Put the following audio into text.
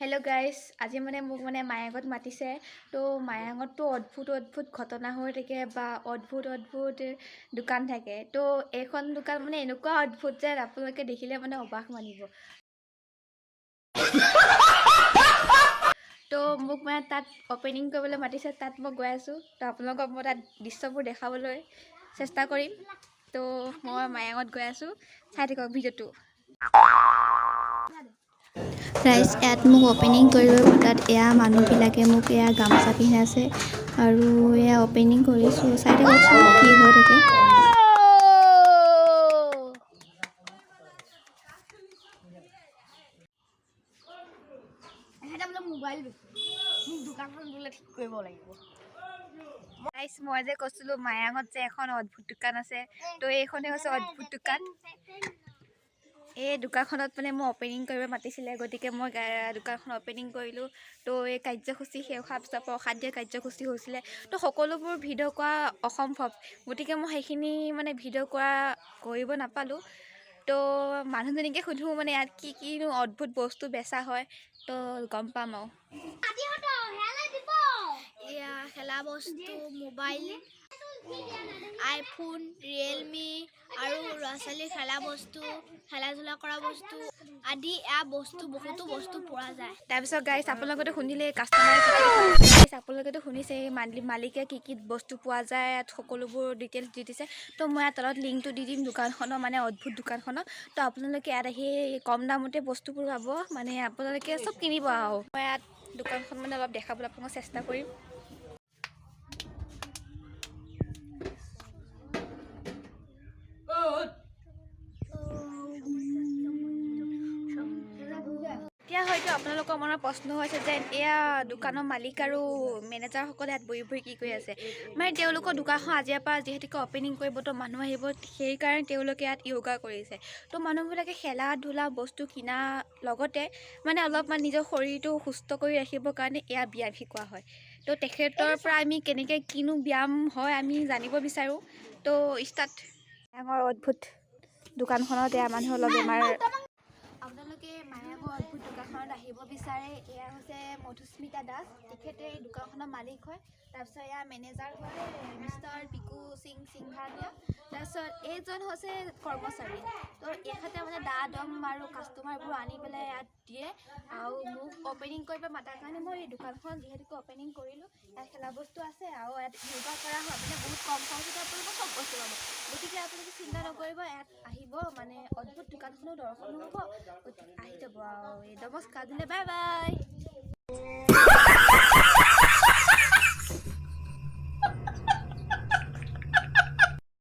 Hello' guys, আজি মোক মায়াঙত মাতিছে। তো মায়াঙততো অদ্ভুত ঘটনা হৈ থাকে বা অদ্ভুত দোকান থাকে। তো এইখন দোকান এনেকুৱা অদ্ভুত যে আপোনালোকে দেখিলে অবাক মানিব। তো মোক তাত অপেনিং কৰিবলৈ মাতিছে, তাত মই গৈ আছোঁ। তো আপোনালোকক মই তাত দৃশ্যবোৰ দেখাবলৈ চেষ্টা কৰিম। তো মই মায়াঙত গৈ আছোঁ, চাই থাকক ভিডিঅ'টো। ৰাইজ ইয়াত মোক অপেনিং কৰিব তাত এয়া মানুহবিলাকে মোক এয়া গামোচা পিন্ধাইছে আৰু এয়া অপেনিং কৰিছোঁ। চাই থাককচোন কি হৈ থাকে। মই যে কৈছিলোঁ মায়াঙত যে এখন অদ্ভুত দোকান আছে, তো এইখনে হৈছে অদ্ভুত দোকান। এই দোকানখনত মই অপেনিং কৰিব মাতিছিলে, গতিকে মই দোকানখন অপেনিং কৰিলোঁ। তো এই কাৰ্যসূচী শেষ হোৱাৰ পিছত প্ৰসাদ দিয়া কাৰ্যসূচী হৈছিলে। তো সকলোবোৰ ভিডিঅ' কৰা অসম্ভৱ, গতিকে মই সেইখিনি ভিডিঅ' কৰিব নাপালোঁ। তো মানুহজনীকে সুধোঁ ইয়াত কিনো অদ্ভুত বস্তু বেচা হয়, তো গম পাম আৰু। এয়া খেলা বস্তু, মোবাইল, আইফোন, ৰিয়েলমি আৰু ল'ৰা ছোৱালীৰ খেলা বস্তু, খেলা ধূলা কৰা বস্তু আদি বহুতো বস্তু পোৱা যায়। তাৰপিছত গাইজ, আপোনালোকেতো শুনিলে আপোনালোকেতো শুনিছে মালিকে কি বস্তু পোৱা যায়, ইয়াত সকলোবোৰ ডিটেইলছ দি দিছে। তো মই ইয়াত তলত লিংকটো দি দিম দোকানখনৰ, অদ্ভুত দোকানখনৰ। তো আপোনালোকে ইয়াত আহি কম দামতে বস্তুবোৰ পাব, আপোনালোকে চব কিনিব আৰু। মই ইয়াত দোকানখন অলপ দেখাবলৈ আপোনালোকক চেষ্টা কৰিম। এতিয়া হয়তো আপোনালোকৰ মনত প্ৰশ্ন হৈছে যে এয়া দোকানৰ মালিক আৰু মেনেজাৰসকলে ইয়াত বহি কি কৰি আছে। তেওঁলোকৰ দোকানখন আজিৰ পৰা যিহেতুকে অপেনিং কৰিব, তো মানুহ আহিব, সেইকাৰণে তেওঁলোকে ইয়াত য়োগা কৰিছে। তো মানুহবিলাকে খেলা ধূলা বস্তু কিনাৰ লগতে অলপমান নিজৰ শৰীৰটো সুস্থ কৰি ৰাখিবৰ কাৰণে এয়া ব্যায়াম শিকোৱা হয়। তো তেখেতৰ পৰা আমি কেনেকৈ কিনো ব্যায়াম হয় আমি জানিব বিচাৰোঁ। তো ষ্টাৰ্ট। ডাঙৰ অদ্ভুত দোকানখনত এয়া মানুহ অলপ বেমাৰ। আপোনালোকে মায়াঙৰ অদ্ভুত দোকানখনত আহিব বিচাৰে। এয়া হৈছে মধুস্মিতা দাস, তেখেতে এই দোকানখনৰ মালিক হয়। তাৰপিছত এয়া মেনেজাৰ হয় মিষ্টাৰ পিকু সিং সিংঘানিয়া। তাৰপিছত এইজন হৈছে কৰ্মচাৰী। তো এখেতে দম আৰু কাষ্টমাৰবোৰ আনি পেলাই ইয়াত দিয়ে। আৰু মোক অপেনিং কৰিব মাতাৰ কাৰণে মই এই দোকানখন যিহেতুকে অপেনিং কৰিলোঁ। ইয়াত খেলা বস্তু আছে আৰু ইয়াত য়োগা কৰা হয়, বহুত কম খৰচতে আপোনালোকে চব বস্তু পাব। গতিকে আপোনালোকে চিন্তা নকৰিব, ইয়াত আহিব, অদ্ভুত দোকানখনো দৰ্শনো হ'ব। আহি যাব আৰু। নমস্কাৰ দিলে, বাই বাই।